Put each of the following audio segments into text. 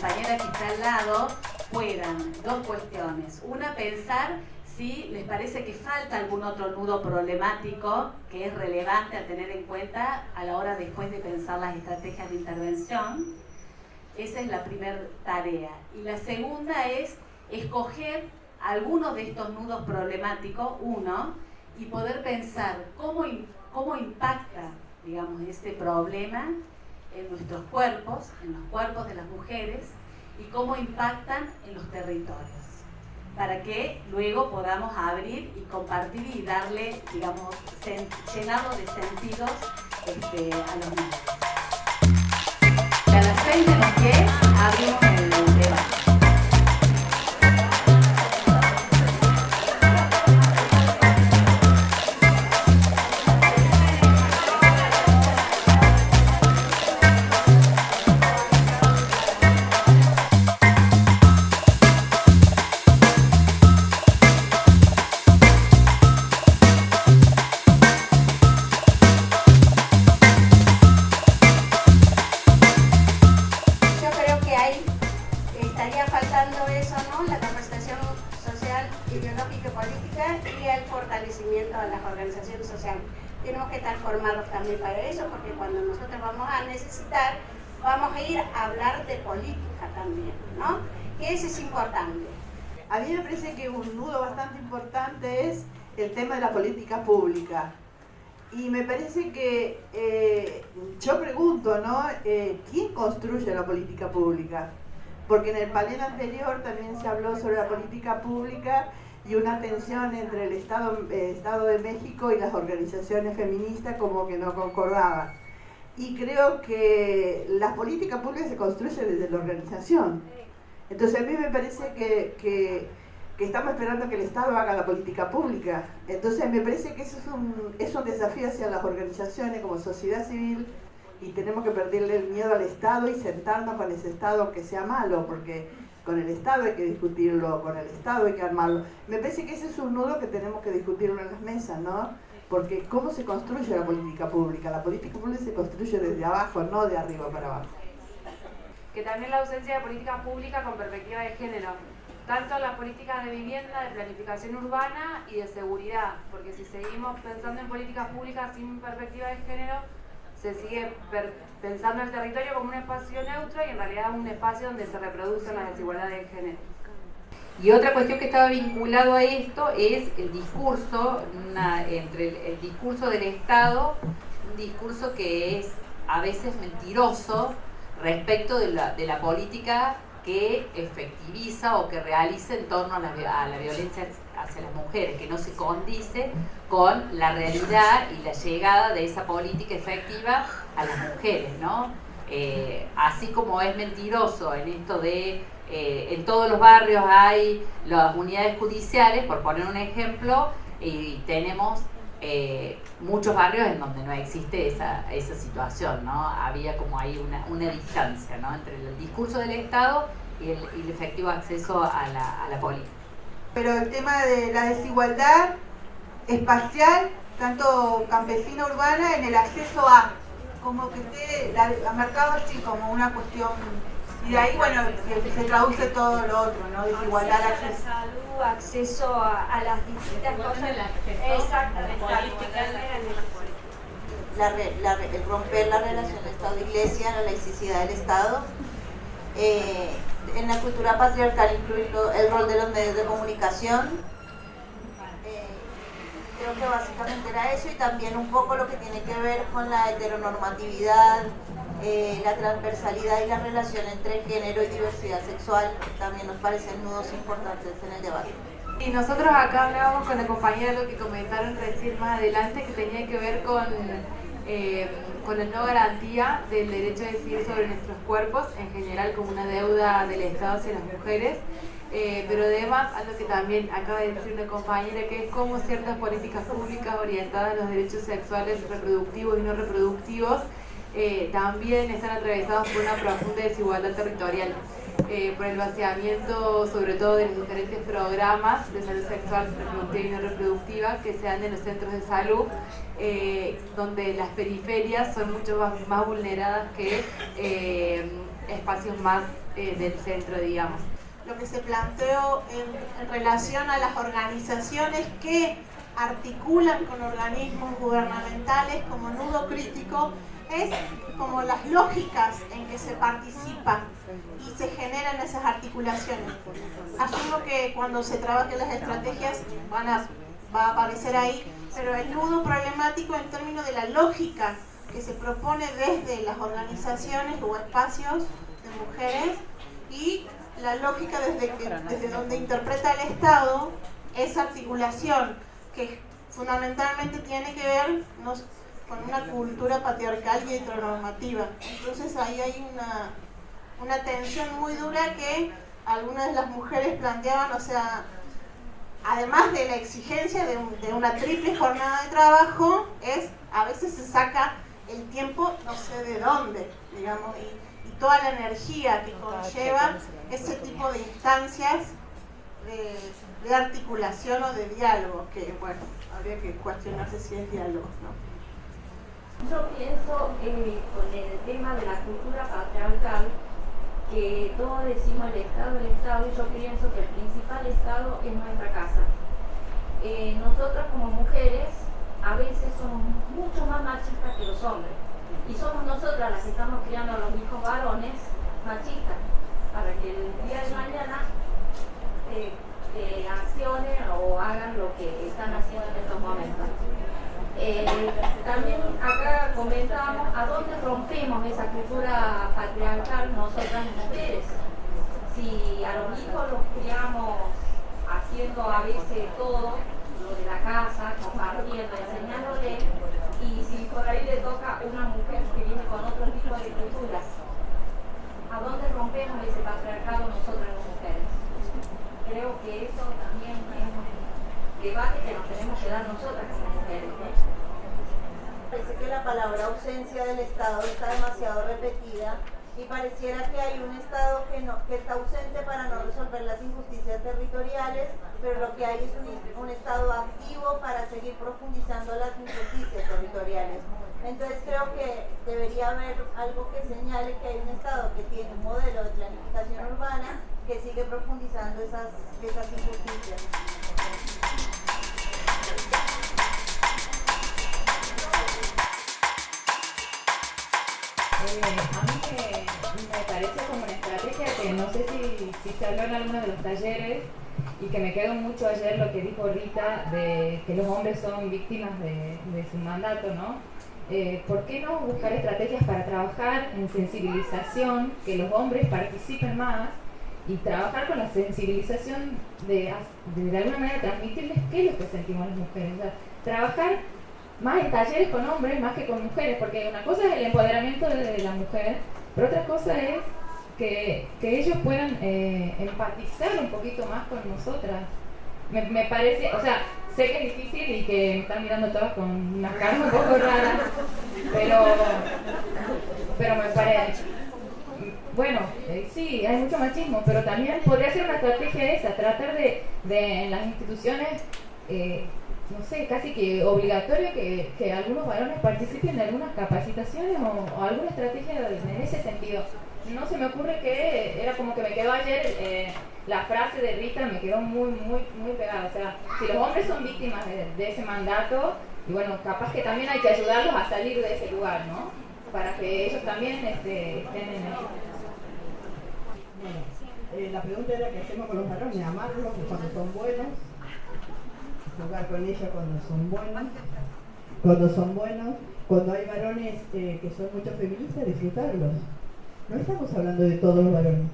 compañera que está al lado puedan, dos cuestiones. Una, pensar si les parece que falta algún otro nudo problemático que es relevante a tener en cuenta a la hora después de pensar las estrategias de intervención. Esa es la primera tarea. Y la segunda es escoger algunos de estos nudos problemáticos, uno, y poder pensar cómo impacta, digamos, este problema en nuestros cuerpos, en los cuerpos de las mujeres, y cómo impactan en los territorios, para que luego podamos abrir y compartir y darle, digamos, llenarlo de sentidos a los niños. Y a las 6 menos 10 abrimos el debate. Estaría faltando eso, ¿no? La capacitación social, ideológica y política y el fortalecimiento de las organizaciones sociales. Tenemos que estar formados también para eso, porque cuando nosotros vamos a necesitar, vamos a ir a hablar de política también, ¿no? Que eso es importante. A mí me parece que un nudo bastante importante es el tema de la política pública. Y me parece que yo pregunto, ¿no? ¿Quién construye la política pública? Porque en el panel anterior también se habló sobre la política pública y una tensión entre el Estado de México y las organizaciones feministas como que no concordaban. Y creo que las políticas públicas se construyen desde la organización. Entonces a mí me parece que estamos esperando que el Estado haga la política pública. Entonces me parece que eso es un desafío hacia las organizaciones como sociedad civil, y tenemos que perderle el miedo al Estado y sentarnos con ese Estado que sea malo, porque con el Estado hay que discutirlo, con el Estado hay que armarlo. Me parece que ese es un nudo que tenemos que discutirlo en las mesas, ¿no? Porque ¿cómo se construye la política pública? La política pública se construye desde abajo, no de arriba para abajo. Que también la ausencia de política pública con perspectiva de género, tanto las políticas de vivienda, de planificación urbana y de seguridad, porque si seguimos pensando en políticas públicas sin perspectiva de género, se sigue pensando el territorio como un espacio neutro y en realidad un espacio donde se reproducen las desigualdades de género. Y otra cuestión que estaba vinculado a esto es el discurso, entre el discurso del Estado, un discurso que es a veces mentiroso respecto de la política que efectiviza o que realiza en torno a la violencia hacia las mujeres, que no se condice con la realidad y la llegada de esa política efectiva a las mujeres, ¿no? Así como es mentiroso en esto de en todos los barrios hay las unidades judiciales, por poner un ejemplo, y tenemos muchos barrios en donde no existe esa situación, ¿no? Había como ahí una distancia, ¿no? Entre el discurso del Estado y el efectivo acceso a la política. Pero el tema de la desigualdad espacial, tanto campesina urbana, en el acceso a, como que esté marcado así como una cuestión, y de ahí, bueno, se traduce todo lo otro, ¿no? Desigualdad, acceso. Salud, acceso a las distintas cosas. Exactamente. El romper la relación Estado-Iglesia, la laicidad del Estado. En la cultura patriarcal incluir el rol de los medios de comunicación. Creo que básicamente era eso, y también un poco lo que tiene que ver con la heteronormatividad, la transversalidad y la relación entre género y diversidad sexual. También nos parecen nudos importantes en el debate. Y nosotros acá hablábamos con la compañera de lo que comentaron recién más adelante, que tenía que ver con la no garantía del derecho a decidir sobre nuestros cuerpos, en general como una deuda del Estado hacia las mujeres, pero además, algo que también acaba de decir una compañera, que es cómo ciertas políticas públicas orientadas a los derechos sexuales reproductivos y no reproductivos también están atravesados por una profunda desigualdad territorial, por el vaciamiento sobre todo de los diferentes programas de salud sexual, reproductiva y no reproductiva que se dan en los centros de salud, donde las periferias son mucho más vulneradas que espacios más del centro, digamos. Lo que se planteó en relación a las organizaciones que articulan con organismos gubernamentales como nudo crítico es como las lógicas en que se participa y se generan esas articulaciones. Asumo que cuando se trabajen las estrategias va a aparecer ahí, pero el nudo problemático en términos de la lógica que se propone desde las organizaciones o espacios de mujeres y la lógica desde donde interpreta el Estado esa articulación que fundamentalmente tiene que ver con una cultura patriarcal y heteronormativa. Entonces ahí hay una tensión muy dura que algunas de las mujeres planteaban, o sea, además de la exigencia de una triple jornada de trabajo, a veces se saca el tiempo no sé de dónde, digamos, y toda la energía que conlleva ese tipo de instancias de articulación o de diálogo, que bueno, habría que cuestionarse si es diálogo, ¿no? Yo pienso con el tema de la cultura patriarcal, que todos decimos el Estado, y yo pienso que el principal Estado es nuestra casa. Nosotras como mujeres a veces somos mucho más machistas que los hombres, y somos nosotras las que estamos criando a los hijos varones machistas, para que el día de mañana accionen o hagan lo que están haciendo en estos momentos. También acá comentábamos a dónde rompemos esa cultura patriarcal nosotras mujeres. Si a los hijos los criamos haciendo a veces todo lo de la casa, compartiendo, enseñándoles, y si por ahí le toca una mujer que viene con otro tipo de culturas, ¿a dónde rompemos ese patriarcado nosotras las mujeres? Creo que eso también es un debate que nos tenemos que dar nosotras como mujeres. Parece que la palabra ausencia del Estado está demasiado repetida y pareciera que hay un Estado que está ausente para no resolver las injusticias territoriales, pero lo que hay es un Estado activo para seguir profundizando las injusticias territoriales. Entonces creo que debería haber algo que señale que hay un Estado que tiene un modelo de planificación urbana que sigue profundizando esas injusticias. A mí me parece como una estrategia que no sé si se habló en alguno de los talleres, y que me quedó mucho ayer lo que dijo Rita de que los hombres son víctimas de su mandato, ¿no? ¿Por qué no buscar estrategias para trabajar en sensibilización, que los hombres participen más, y trabajar con la sensibilización de alguna manera transmitirles qué es lo que sentimos las mujeres? O sea, trabajar más en talleres con hombres más que con mujeres, porque una cosa es el empoderamiento de la mujer, pero otra cosa es que ellos puedan empatizar un poquito más con nosotras. Me parece, o sea, sé que es difícil y que me están mirando todas con una cara un poco rara, pero me parece, bueno, sí, hay mucho machismo, pero también podría ser una estrategia esa, tratar de en las instituciones, no sé, casi que obligatorio que algunos varones participen de algunas capacitaciones o alguna estrategia en ese sentido. No se me ocurre que era como que me quedó ayer la frase de Rita, me quedó muy pegada. O sea, si los hombres son víctimas de ese mandato, y bueno, capaz que también hay que ayudarlos a salir de ese lugar, ¿no? Para que ellos también estén en eso. Bueno, la pregunta era qué hacemos con los varones, amarlos cuando son buenos, jugar con ellos cuando son buenos, cuando hay varones que son mucho feministas, disfrutarlos. No estamos hablando de todos los varones,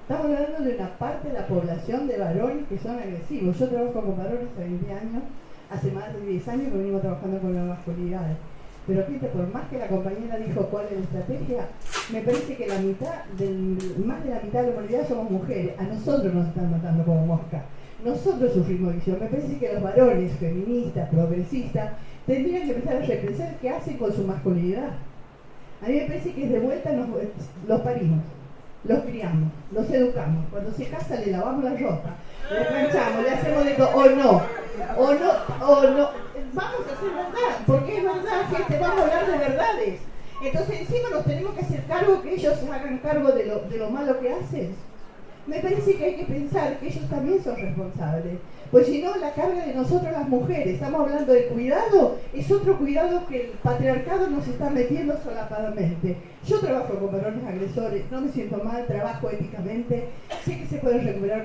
estamos hablando de una parte de la población de varones que son agresivos. Yo trabajo con varones hace 20 años, hace más de 10 años que venimos trabajando con las masculinidades. Pero fíjate, por más que la compañera dijo cuál es la estrategia, me parece que más de la mitad de la humanidad somos mujeres. A nosotros nos están matando como mosca. Nosotros sufrimos visión. Me parece que los varones feministas, progresistas, tendrían que empezar a repensar qué hacen con su masculinidad. A mí me parece que de vuelta los parimos, los criamos, los educamos. Cuando se casa le lavamos la ropa, le planchamos, le hacemos de todo, o no. Vamos a hacer verdad, porque es verdad, gente, vamos a hablar de verdades. Entonces encima nos tenemos que hacer cargo que ellos se hagan cargo de lo malo que hacen. Me parece que hay que pensar que ellos también son responsables. Pues si no, la carga de nosotros las mujeres, estamos hablando de cuidado, es otro cuidado que el patriarcado nos está metiendo solapadamente. Yo trabajo con varones agresores, no me siento mal, trabajo éticamente, sé que se pueden recuperar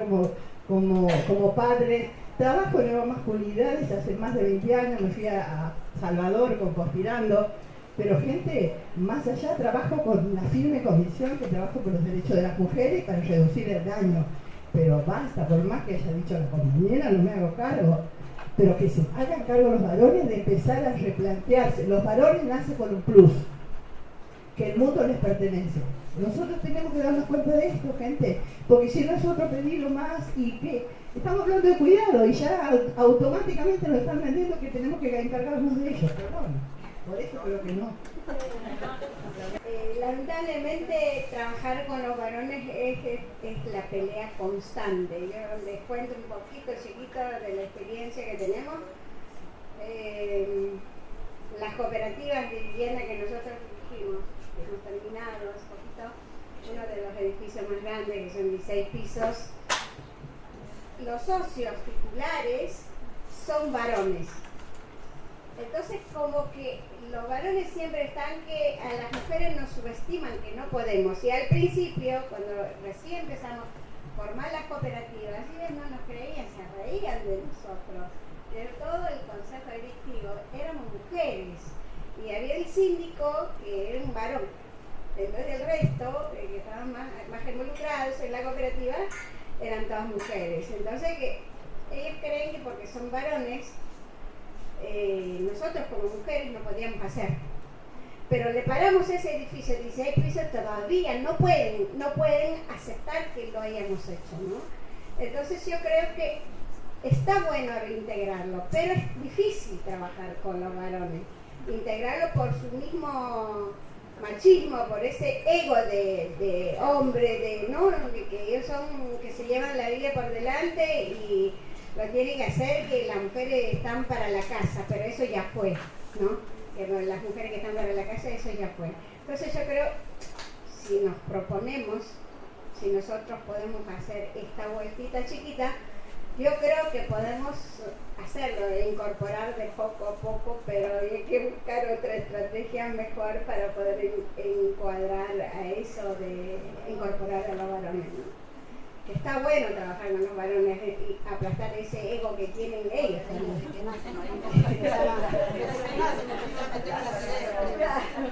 como padres, trabajo en nuevas masculinidades, hace más de 20 años me fui a Salvador con Conspirando, pero gente, más allá trabajo con la firme convicción que trabajo por los derechos de las mujeres para reducir el daño. Pero basta, por más que haya dicho la compañera, no me hago cargo. Pero que se hagan cargo los varones de empezar a replantearse. Los varones nacen con un plus, que el mundo les pertenece. Nosotros tenemos que darnos cuenta de esto, gente, porque si no es otro pedirlo más y que estamos hablando de cuidado y ya automáticamente nos están vendiendo que tenemos que encargarnos de ellos, perdón. Por eso creo que no. Lamentablemente trabajar con los varones es la pelea constante. Yo les cuento un poquito chiquito de la experiencia que tenemos. Las cooperativas de vivienda que nosotros dirigimos, que hemos terminado hace poquito, uno de los edificios más grandes, que son 16 pisos, los socios titulares son varones. Entonces, como que los varones siempre están que a las mujeres nos subestiman, que no podemos. Y al principio, cuando recién empezamos a formar las cooperativas, ellos no nos creían, se reían de nosotros. Pero todo el consejo directivo éramos mujeres. Y había el síndico, que era un varón. Entonces el resto, que estaban más involucrados en la cooperativa, eran todas mujeres. Entonces que ellos creen que porque son varones, nosotros como mujeres no podíamos hacer. Pero le paramos ese edificio de 16 pisos, todavía no pueden aceptar que lo hayamos hecho, ¿no? Entonces yo creo que está bueno reintegrarlo, pero es difícil trabajar con los varones. Integrarlo por su mismo machismo, por ese ego de hombre, ¿no? Que ellos son, que se llevan la vida por delante y lo tienen que hacer, que las mujeres están para la casa, pero eso ya fue, ¿no? Que las mujeres que están para la casa, eso ya fue. Entonces yo creo, si nos proponemos, si nosotros podemos hacer esta vueltita chiquita, yo creo que podemos hacerlo, incorporar de poco a poco, pero hay que buscar otra estrategia mejor para poder encuadrar a eso de incorporar a los varones, ¿no? Que está bueno trabajar con los varones y aplastar ese ego que tienen ellos.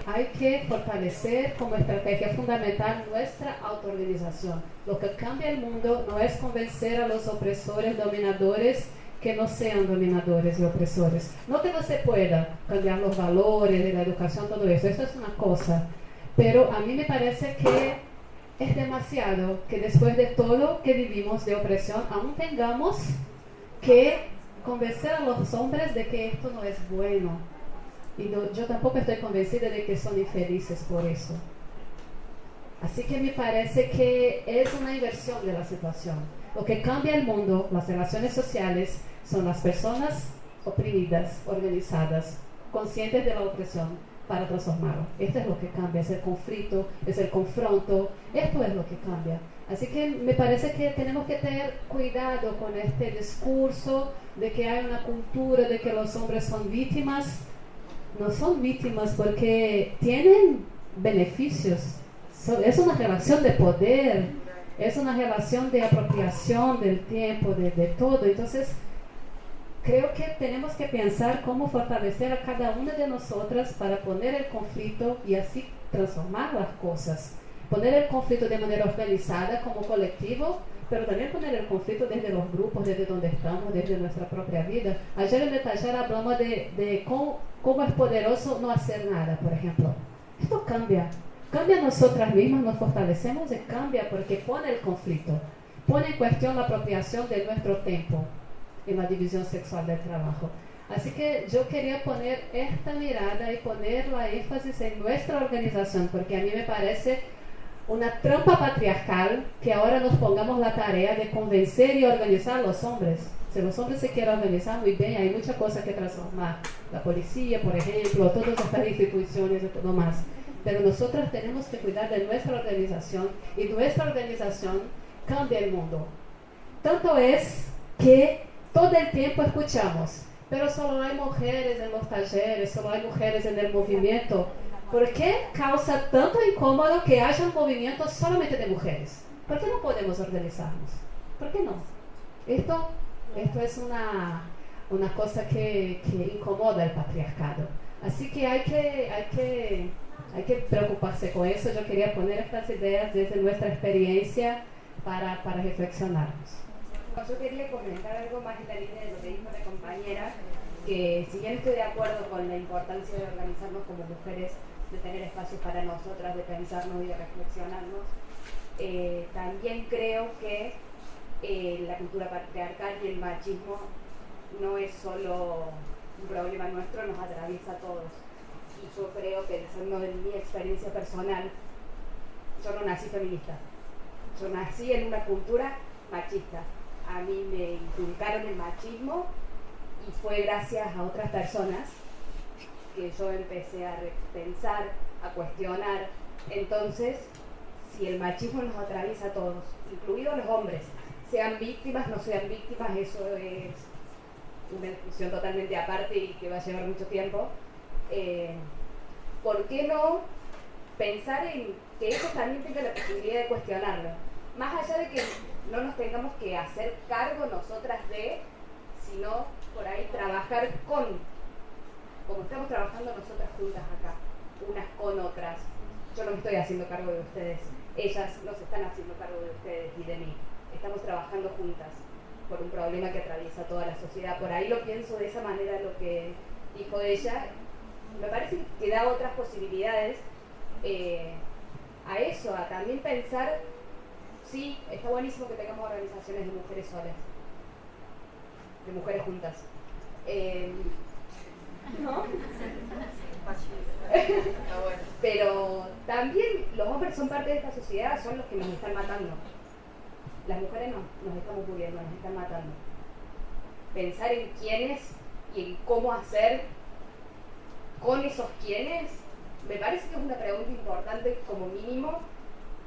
Hay que fortalecer como estrategia fundamental nuestra autoorganización. Lo que cambia el mundo no es convencer a los opresores, dominadores, que no sean dominadores y opresores. No que no se pueda cambiar los valores de la educación, todo eso es una cosa. Pero a mí me parece que es demasiado que después de todo que vivimos de opresión, aún tengamos que convencer a los hombres de que esto no es bueno. Y yo tampoco estoy convencida de que son infelices por eso. Así que me parece que es una inversión de la situación. Lo que cambia el mundo, las relaciones sociales, son las personas oprimidas, organizadas, conscientes de la opresión, para transformarlo. Esto es lo que cambia, es el conflicto, es el confronto, esto es lo que cambia. Así que me parece que tenemos que tener cuidado con este discurso de que hay una cultura de que los hombres son víctimas. No son víctimas porque tienen beneficios. Es una relación de poder, es una relación de apropiación del tiempo, de todo. Entonces, creo que tenemos que pensar cómo fortalecer a cada una de nosotras para poner el conflicto y así transformar las cosas. Poner el conflicto de manera organizada como colectivo, pero también poner el conflicto desde los grupos, desde donde estamos, desde nuestra propia vida. Ayer en el taller hablamos de cómo es poderoso no hacer nada, por ejemplo. Esto cambia nosotras mismas, nos fortalecemos y cambia porque pone el conflicto, pone en cuestión la apropiación de nuestro tiempo en la división sexual del trabajo. Así que yo quería poner esta mirada y poner la énfasis en nuestra organización, porque a mí me parece una trampa patriarcal que ahora nos pongamos la tarea de convencer y organizar a los hombres. Si los hombres se quieren organizar muy bien, hay muchas cosas que transformar. La policía, por ejemplo, todas estas instituciones y todo más. pero nosotras tenemos que cuidar de nuestra organización y nuestra organización cambia el mundo. Tanto es que todo el tiempo escuchamos, pero solo hay mujeres en los talleres, solo hay mujeres en el movimiento. ¿Por qué causa tanto incómodo que haya un movimiento solamente de mujeres? ¿Por qué no podemos organizarnos? ¿Por qué no? Esto es una cosa que incomoda el patriarcado. Así que hay que preocuparse con eso. Yo quería poner estas ideas desde nuestra experiencia para reflexionarnos. Yo quería comentar algo más en la línea de lo que dijo la compañera, que si bien estoy de acuerdo con la importancia de organizarnos como mujeres, de tener espacios para nosotras, de pensarnos y de reflexionarnos, también creo que la cultura patriarcal y el machismo no es solo un problema nuestro, nos atraviesa a todos. Y yo creo, pensando en mi experiencia personal, yo no nací feminista, yo nací en una cultura machista. A mí me inculcaron el machismo y fue gracias a otras personas que yo empecé a repensar, a cuestionar. Entonces, si el machismo nos atraviesa a todos, incluidos los hombres, sean víctimas, no sean víctimas, eso es una discusión totalmente aparte y que va a llevar mucho tiempo. ¿Por qué no pensar en que ellos también tengan la posibilidad de cuestionarlo? Más allá de que no nos tengamos que hacer cargo nosotras de, sino por ahí trabajar como estamos trabajando nosotras juntas acá, unas con otras. Yo no me estoy haciendo cargo de ustedes, ellas no se están haciendo cargo de ustedes y de mí. Estamos trabajando juntas por un problema que atraviesa toda la sociedad. Por ahí lo pienso de esa manera, lo que dijo ella. Me parece que da otras posibilidades a eso, a también pensar, sí, está buenísimo que tengamos organizaciones de mujeres solas, de mujeres juntas. ¿No? Pero también los hombres son parte de esta sociedad, son los que nos están matando. Las mujeres no, nos estamos muriendo, nos están matando. Pensar en quiénes y en cómo hacer con esos quiénes, me parece que es una pregunta importante como mínimo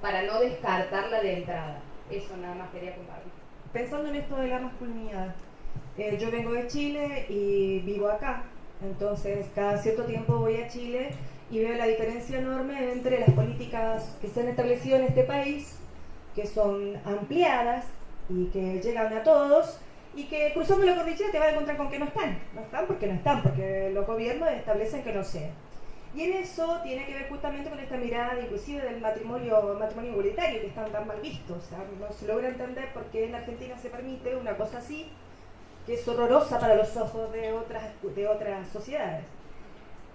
para no descartarla de entrada. Eso nada más quería compartir. Pensando en esto de la masculinidad, yo vengo de Chile y vivo acá, entonces cada cierto tiempo voy a Chile y veo la diferencia enorme entre las políticas que se han establecido en este país, que son ampliadas y que llegan a todos, y que cruzando la cordillera te vas a encontrar con que no están porque los gobiernos establecen que no sean. Y en eso tiene que ver justamente con esta mirada inclusive del matrimonio igualitario, que están tan mal vistos. O sea, no se logra entender por qué en Argentina se permite una cosa así, que es horrorosa para los ojos de otras sociedades.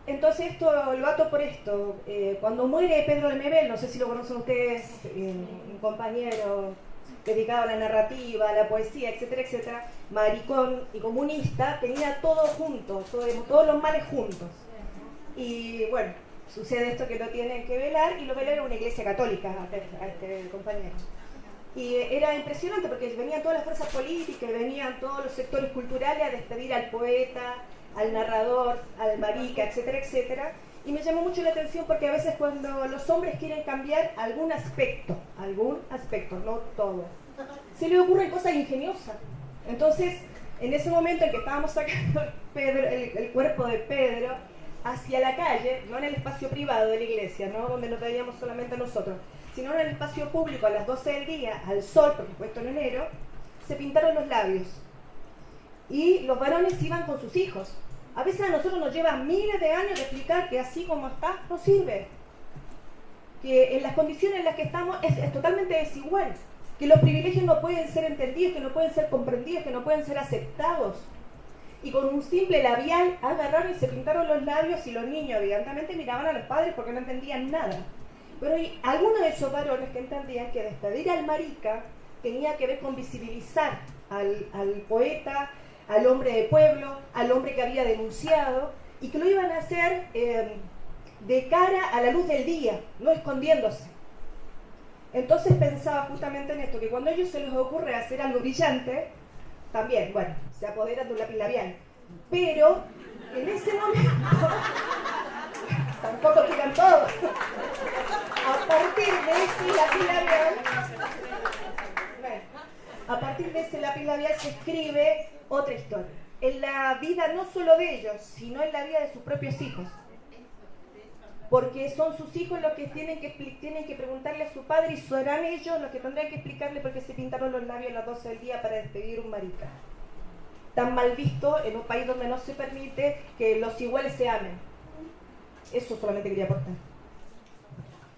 Entonces esto lo ato por esto. Cuando muere Pedro Lemebel, no sé si lo conocen ustedes, un compañero dedicado a la narrativa, a la poesía, etcétera, etcétera, maricón y comunista, tenía todo junto, todos los males juntos. Y bueno, sucede esto que lo tienen que velar, y lo velan en una iglesia católica a este compañero. Y era impresionante porque venían todas las fuerzas políticas, venían todos los sectores culturales a despedir al poeta, al narrador, al marica, etcétera, etcétera. Y me llamó mucho la atención porque a veces cuando los hombres quieren cambiar algún aspecto, no todo, se les ocurren cosas ingeniosas. Entonces, en ese momento en que estábamos sacando el cuerpo de Pedro hacia la calle, no en el espacio privado de la iglesia, ¿no?, donde nos veíamos solamente nosotros, sino en el espacio público a las 12 del día, al sol, por supuesto en enero, se pintaron los labios. Y los varones iban con sus hijos. A veces a nosotros nos lleva miles de años de explicar que así como está, no sirve. Que en las condiciones en las que estamos es totalmente desigual. Que los privilegios no pueden ser entendidos, que no pueden ser comprendidos, que no pueden ser aceptados. Y con un simple labial agarraron y se pintaron los labios, y los niños evidentemente miraban a los padres porque no entendían nada. Pero hay algunos de esos varones que entendían que despedir al marica tenía que ver con visibilizar al poeta, al hombre de pueblo, al hombre que había denunciado, y que lo iban a hacer de cara a la luz del día, no escondiéndose. Entonces pensaba justamente en esto, que cuando a ellos se les ocurre hacer algo brillante, también, bueno, se apoderan de un lápiz labial, pero en ese momento tampoco digan todo. A partir de ese lápiz labial, a partir de ese lápiz labial se escribe otra historia. En la vida no solo de ellos, sino en la vida de sus propios hijos. Porque son sus hijos los que tienen que preguntarle a su padre y serán ellos los que tendrán que explicarle por qué se pintaron los labios a las 12 del día para despedir un marica. Tan mal visto en un país donde no se permite que los iguales se amen. Eso solamente quería aportar.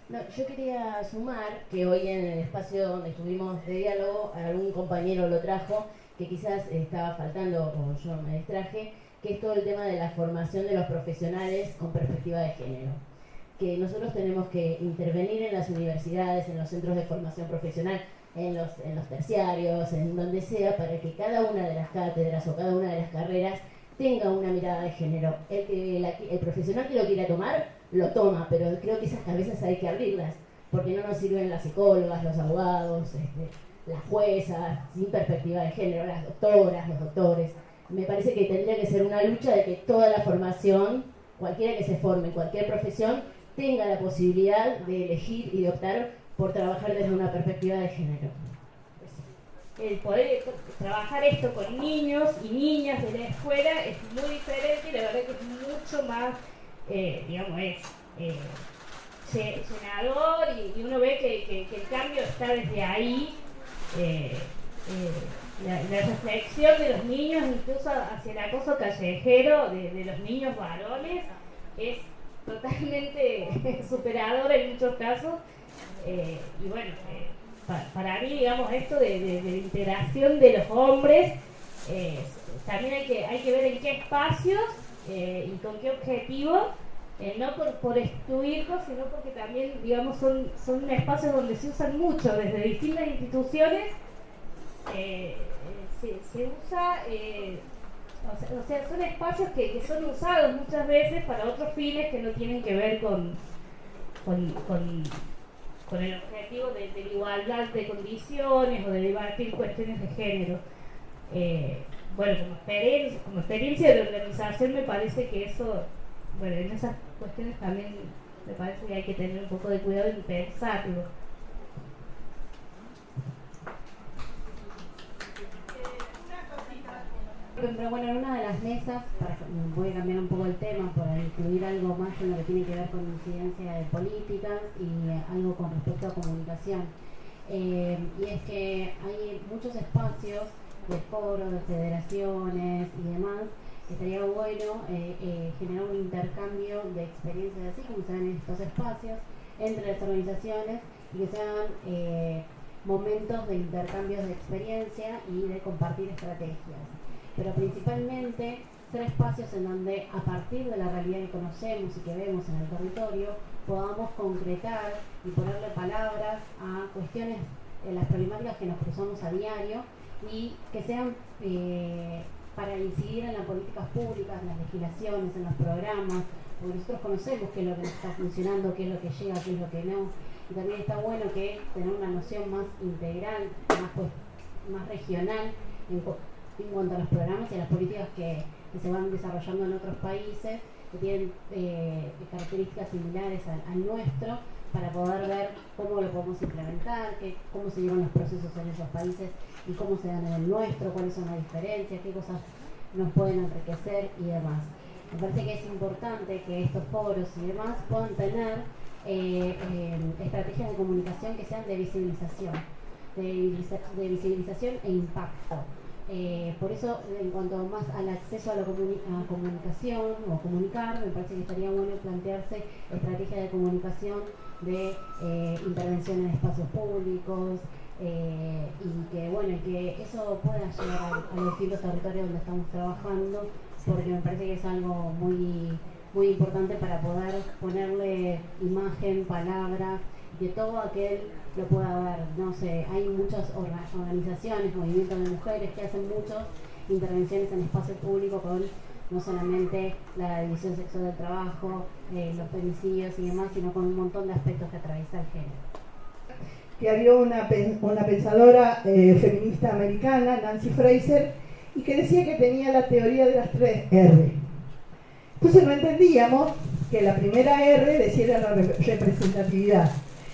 No, yo quería sumar que hoy en el espacio donde estuvimos de diálogo, algún compañero lo trajo, que quizás estaba faltando o yo me distraje, que es todo el tema de la formación de los profesionales con perspectiva de género. Que nosotros tenemos que intervenir en las universidades, en los centros de formación profesional, en los terciarios, en donde sea, para que cada una de las cátedras o cada una de las carreras tenga una mirada de género. El profesional que lo quiera tomar, lo toma, pero creo que esas cabezas hay que abrirlas, porque no nos sirven las psicólogas, los abogados, las juezas, sin perspectiva de género, las doctoras, los doctores. Me parece que tendría que ser una lucha de que toda la formación, cualquiera que se forme en cualquier profesión, tenga la posibilidad de elegir y de optar por trabajar desde una perspectiva de género. El poder trabajar esto con niños y niñas de la escuela es muy diferente y la verdad que es mucho más, digamos, llenador y uno ve que el cambio está desde ahí. La reflexión de los niños, incluso hacia el acoso callejero de los niños varones, es totalmente superador en muchos casos. Y bueno, para mí, digamos, esto de la integración de los hombres, también hay que ver en qué espacios y con qué objetivo, no por excluirlos, sino porque también, digamos, son espacios donde se usan mucho desde distintas instituciones. Se usa, o sea, son espacios que son usados muchas veces para otros fines que no tienen que ver con el objetivo de la igualdad de condiciones o de debatir cuestiones de género. Bueno, como experiencia de organización me parece que eso, bueno, en esas cuestiones también me parece que hay que tener un poco de cuidado en pensarlo. Pero bueno, en una de las mesas, voy a cambiar un poco el tema para incluir algo más en lo que tiene que ver con incidencia de políticas y algo con respecto a comunicación. Y es que hay muchos espacios de foros, de federaciones y demás, que estaría bueno generar un intercambio de experiencias así como se dan en estos espacios entre las organizaciones y que sean momentos de intercambios de experiencia y de compartir estrategias. Pero principalmente ser espacios en donde a partir de la realidad que conocemos y que vemos en el territorio podamos concretar y ponerle palabras a cuestiones, las problemáticas que nos cruzamos a diario y que sean para incidir en las políticas públicas, en las legislaciones, en los programas, porque nosotros conocemos qué es lo que está funcionando, qué es lo que llega, qué es lo que no, y también está bueno que tener una noción más integral, más regional en cuanto a los programas y a las políticas que se van desarrollando en otros países que tienen características similares al nuestro, para poder ver cómo lo podemos implementar, cómo se llevan los procesos en esos países y cómo se dan en el nuestro, cuáles son las diferencias, qué cosas nos pueden enriquecer y demás. Me parece que es importante que estos foros y demás puedan tener estrategias de comunicación que sean de visibilización e impacto. Por eso, en cuanto más al acceso a la comunicación o comunicar, me parece que estaría bueno plantearse estrategias de comunicación de intervención en espacios públicos y que eso pueda llegar a los distintos territorios donde estamos trabajando, porque me parece que es algo muy, muy importante para poder ponerle imagen, palabras, que todo aquel lo pueda ver. No sé, hay muchas organizaciones, movimientos de mujeres que hacen muchas intervenciones en espacio público con no solamente la división sexual del trabajo, los femicidios y demás, sino con un montón de aspectos que atraviesa el género. Que había una pensadora feminista americana, Nancy Fraser, y que decía que tenía la teoría de las 3 R. Entonces no entendíamos que la primera R decía la representatividad.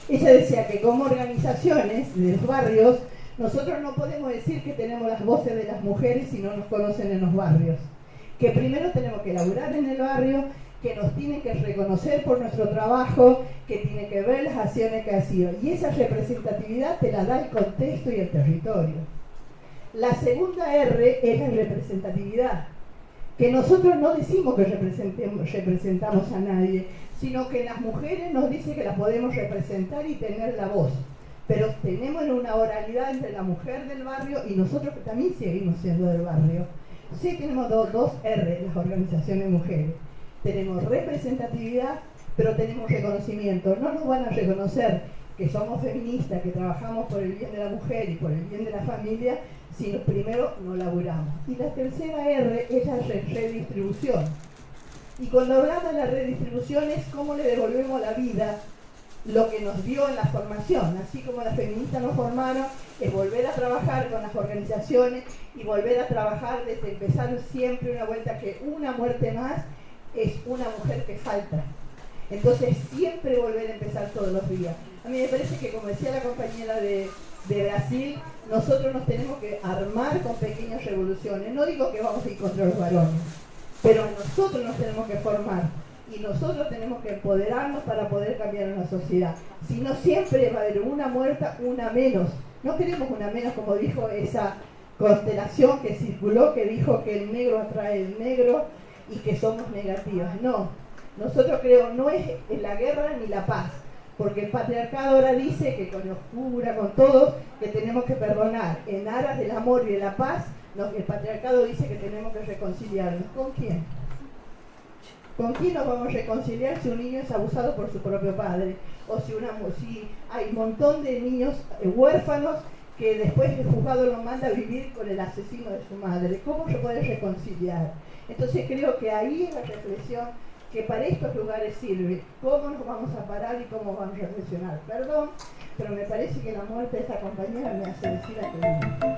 Ella decía que como organizaciones de los barrios, nosotros no podemos decir que tenemos las voces de las mujeres si no nos conocen en los barrios. Que primero tenemos que laburar en el barrio, que nos tienen que reconocer por nuestro trabajo, que tienen que ver las acciones que ha sido. Y esa representatividad te la da el contexto y el territorio. La segunda R es la representatividad, que nosotros no decimos que representamos a nadie, sino que las mujeres nos dicen que las podemos representar y tener la voz. Pero tenemos una oralidad entre la mujer del barrio y nosotros que también seguimos siendo del barrio. Sí, tenemos dos R, las organizaciones de mujeres. Tenemos representatividad, pero tenemos reconocimiento. No nos van a reconocer que somos feministas, que trabajamos por el bien de la mujer y por el bien de la familia, si primero no laburamos. Y la tercera R es la redistribución. Y cuando hablamos de la redistribución es cómo le devolvemos a la vida lo que nos dio en la formación. Así como las feministas nos formaron, es volver a trabajar con las organizaciones y volver a trabajar desde empezar siempre una vuelta que una muerte más es una mujer que falta. Entonces siempre volver a empezar todos los días. A mí me parece que, como decía la compañera de Brasil, nosotros nos tenemos que armar con pequeñas revoluciones. No digo que vamos a ir contra los varones, pero nosotros nos tenemos que formar y nosotros tenemos que empoderarnos para poder cambiar una sociedad. Si no, siempre va a haber una muerta, una menos. No queremos una menos, como dijo esa constelación que circuló, que dijo que el negro atrae el negro y que somos negativas. No, nosotros creo no es la guerra ni la paz, porque el patriarcado ahora dice que con los curas, con todos, que tenemos que perdonar. En aras del amor y de la paz, el patriarcado dice que tenemos que reconciliarnos. ¿Con quién? ¿Con quién nos vamos a reconciliar si un niño es abusado por su propio padre? O si hay un montón de niños huérfanos que después el juzgado lo manda a vivir con el asesino de su madre. ¿Cómo se puede reconciliar? Entonces creo que ahí es la reflexión que para estos lugares sirve. ¿Cómo nos vamos a parar y cómo vamos a reflexionar? Perdón, pero me parece que la muerte de esta compañera me hace decir aquello.